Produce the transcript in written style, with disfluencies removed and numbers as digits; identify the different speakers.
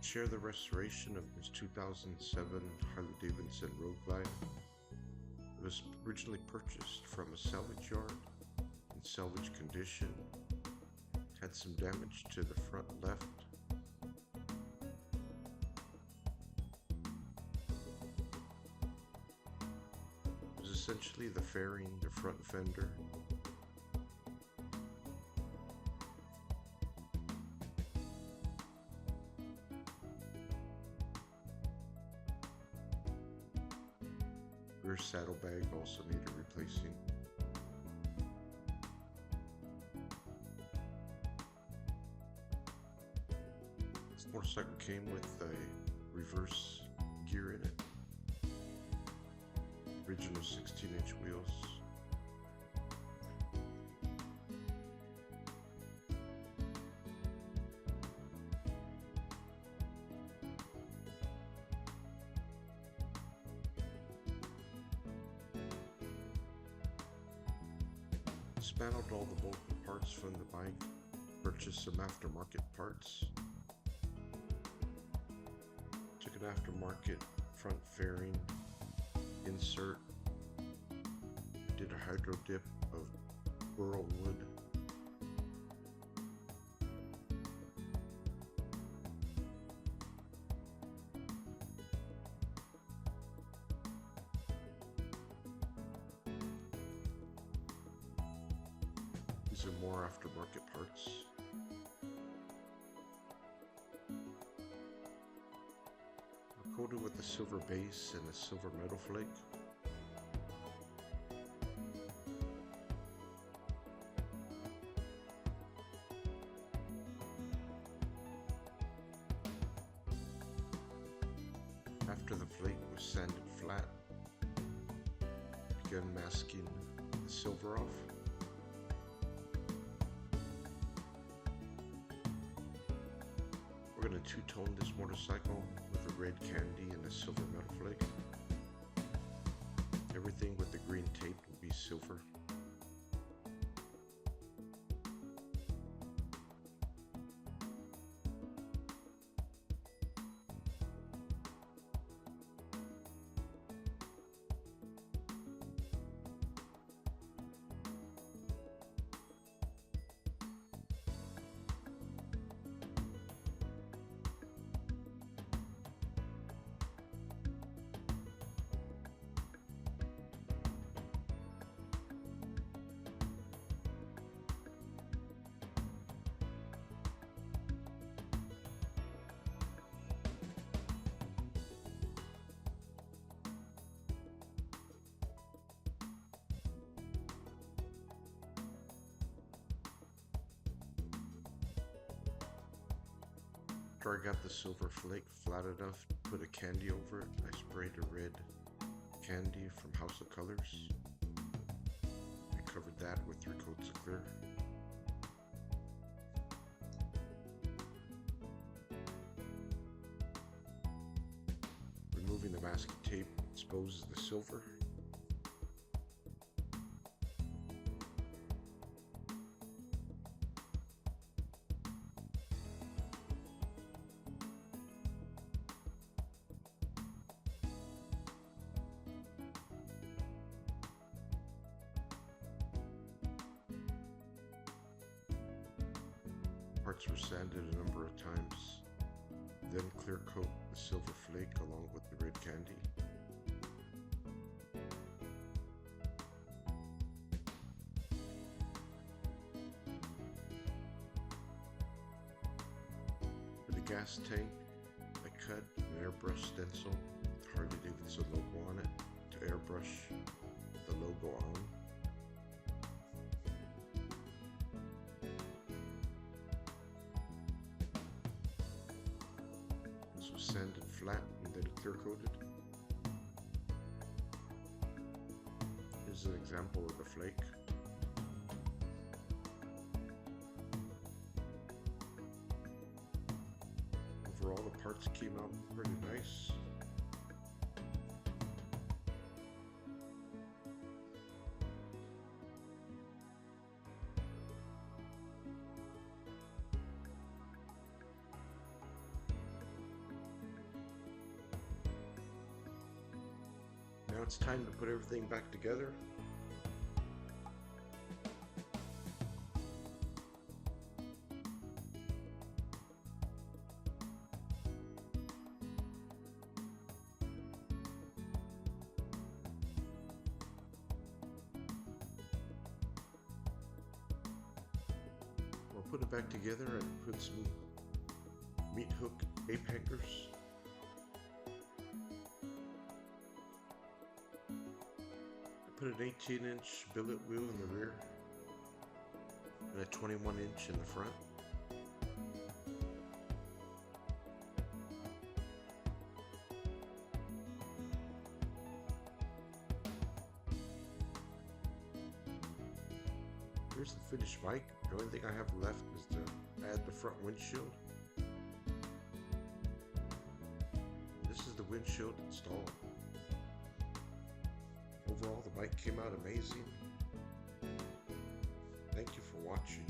Speaker 1: Share the restoration of this 2007 Harley-Davidson Roadglide. It was originally purchased from a salvage yard in salvage condition. Had some damage to the front left. It was essentially the fairing, the front fender. Rear saddlebag also needed replacing. This motorcycle came with a reverse gear in it. Original 16-inch wheels. Dismantled all the broken parts from the bike, purchased some aftermarket parts, took an aftermarket front fairing insert, did a hydro dip of burl wood, these are more aftermarket parts. Coated with a silver base and a silver metal flake. After the flake was sanded flat, began masking the silver off. We're going to two-tone this motorcycle with a red candy and a silver metal flake. Everything with the green tape will be silver. After I got the silver flake flat enough to put a candy over it, I sprayed a red candy from House of Colors. I covered that with 3 coats of clear. Removing the masking tape exposes the silver. Parts were sanded a number of times, then clear coat the silver flake along with the red candy. For the gas tank, I cut an airbrush stencil with Harley-Davidson logo on it to airbrush the logo on. Sanded flat and then clear coated. Here's an example of the flake. Overall, the parts came out pretty nice. Now it's time to put everything back together. I'll put it back together and put some meat hook ape hangers. I put an 18-inch billet wheel in the rear and a 21-inch in the front. Here's the finished bike. The only thing I have left is to add the front windshield. This is the windshield installed. Overall, the bike came out amazing. Thank you for watching.